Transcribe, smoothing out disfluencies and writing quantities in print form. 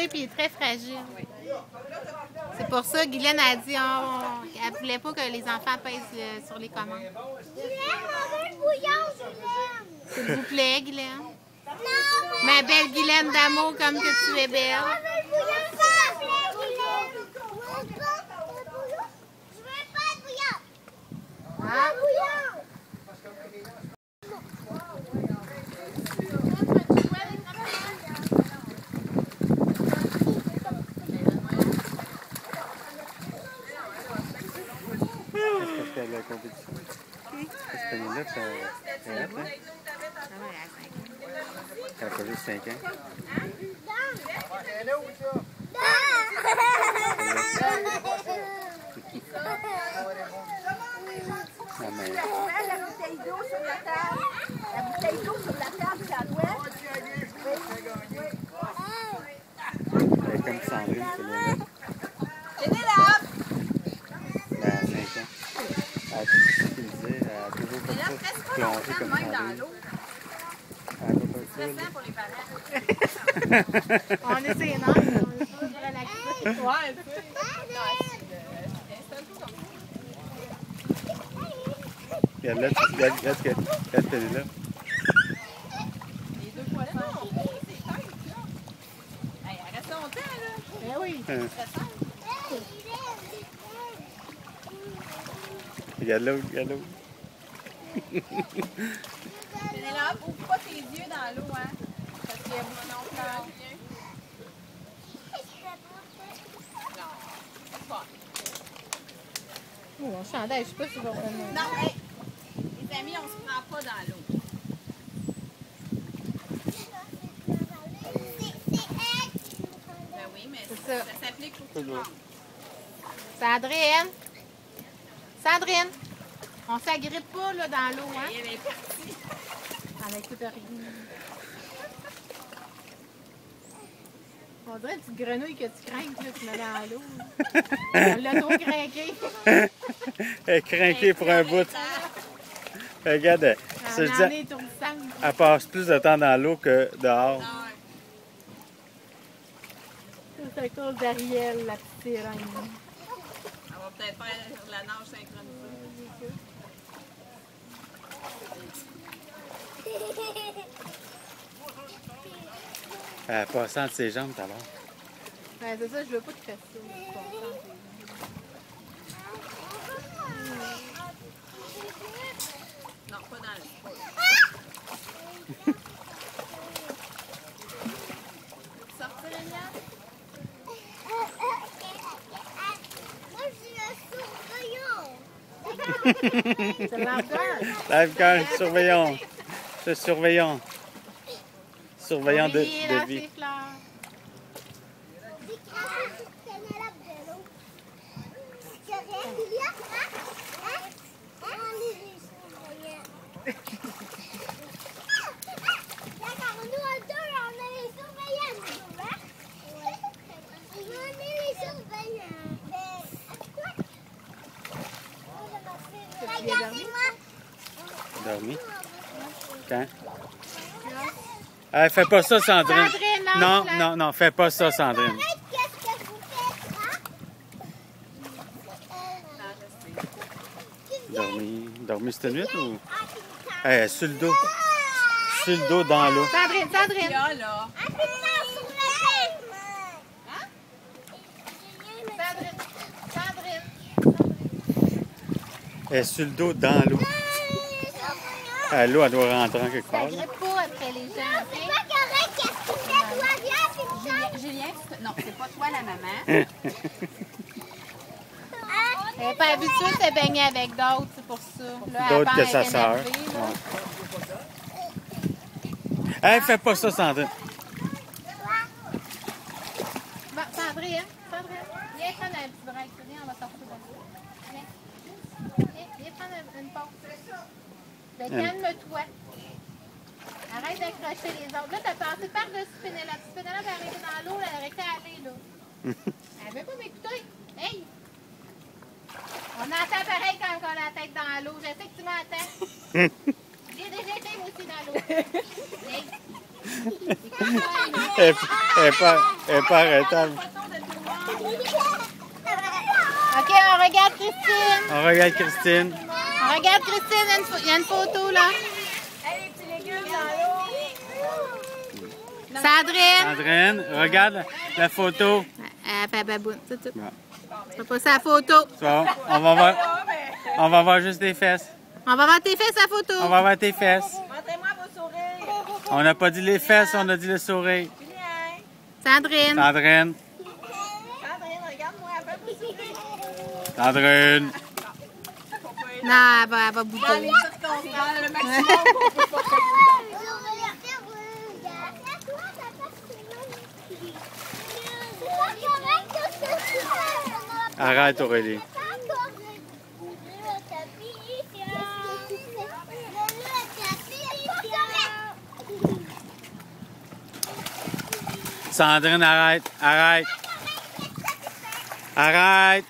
et il est très fragile. C'est pour ça que Guylaine a dit qu'elle ne voulait pas que les enfants pèsent sur les commandes. Guylaine, on veut le bouillon, Guylaine. S'il vous plaît, Guylaine. Non, Ma belle Guylaine d'amour, comme que tu es belle. on veut le bouillon, s'il te plaît, Guylaine. Je veux pas de bouillon. On veut le bouillon. Parce que la compétition. Cette année-là, c'est hâte, hein? Elle a pas juste 5 ans. Ah, mais... La bouteille d'eau sur la table. La bouteille d'eau sur la table, ça doit. Elle est comme Sandrine, c'est là. Pénélope! Elle a 5 ans. Elle disait, elle a toujours comme ça, plongé comme Sandrine. Elle va pas Stressant pour les parents. On est ses nerfs, on est pas relaxés. Ouais, Regarde là, regarde qu'elle est là. les deux poils là, c'est tête, là. Hey, elle reste longtemps, là. Ben oui. Stressant. Regarde là, regarde là. Pénélope, ouvre pas tes yeux dans l'eau, hein. Parce qu'il y a beaucoup de pleurs. Non, pas. Oh, mon chandail, je sais pas si je vais revenir. Non, hey, les amis, on se prend pas dans l'eau. Ben oui, mais C'est ça. ça s'applique pour tout le monde. Sandrine! Sandrine! On s'agrippe pas là, dans l'eau, hein? Elle est partie. On n'écoute rien. On dirait une petite grenouille que tu crains, là, tu mets dans l'eau. On l'a trop craqué. Elle est craquée pour un bout. Regarde, On ça, je en dis, est étourdissante. elle passe plus de temps dans l'eau que dehors. Non, C'est à cause d'Ariel, la petite sirène. on va peut-être faire la nage synchronisée. Elle a passé entre ses jambes tout à l'heure. Ouais, c'est ça, je veux pas te faire ça. Je suis contente. Non, pas dans le sport. Sortir, Eliane? Moi, je suis le surveillant. C'est l'enfer. Lifeguard, surveillons. C'est surveillant. Surveillant de Oubliez, là, vie. ses fleurs. J'ai craché sur Pénélope de l'eau. C'est rien, Julia? Hein? On est les surveillants. D'accord, nous, à deux, on est les surveillants, nous, hein? On est les surveillants. Regardez-moi. Dormi. Quand? Fais pas ça, Sandrine. Sandrine, Non, lâche-la. non, non, fais pas ça, Sandrine. Arrête, qu'est-ce que vous faites, hein? Dormi cette nuit ou? Sur le dos. Sur le dos dans l'eau. Sandrine, Sandrine. Là, là. Sandrine, Sandrine. Elle est sur le dos dans l'eau. L'eau, elle doit rentrer en quelque part. là. S'agrippe pas après les gens, OK? C'est pas correct, qu'est-ce que tu fais, toi? Viens, c'est Julien, non, c'est pas toi la maman. Elle n'est pas habituée de se baigner avec d'autres, c'est pour ça. Là, D'autres avant, que elle sa est sœur. énervée, là. Ouais. Fais pas ça, Sandrine. Bon, Sandrine, Sandrine, viens prendre un petit break. Viens, on va sortir de là. Viens. Viens prendre une pause. Ben, calme-toi. Arrête d'accrocher les autres. Là, t'as passé par-dessus Pénélope. Si Pénélope est arrivée dans l'eau, elle aurait été allée, là. Elle veut pas m'écouter. Hey! On entend pareil quand on a la tête dans l'eau. Je sais que tu m'entends. J'ai déjà été, moi aussi, dans l'eau. Hey! Elle est pas arrêtable. OK, on regarde Christine. On regarde Christine. On regarde Christine, il y a une photo là. Hey, les petits légumes dans l'eau. Sandrine. Sandrine, regarde la photo. Baboune, c'est tout. Bon. On va passer à la photo. C'est bon. On va voir juste des fesses. On va voir tes fesses à la photo. On va voir tes fesses. Montrez-moi vos sourires. On n'a pas dit les fesses, on a dit le sourire. Julien. Sandrine. Sandrine. Sandrine, regarde-moi après vos sourires. Sandrine. Non, elle va bouger. Dans les circonstances, le maximum qu'on peut pas faire. Arrête, Aurélie. Sandrine, arrête, arrête. Arrête.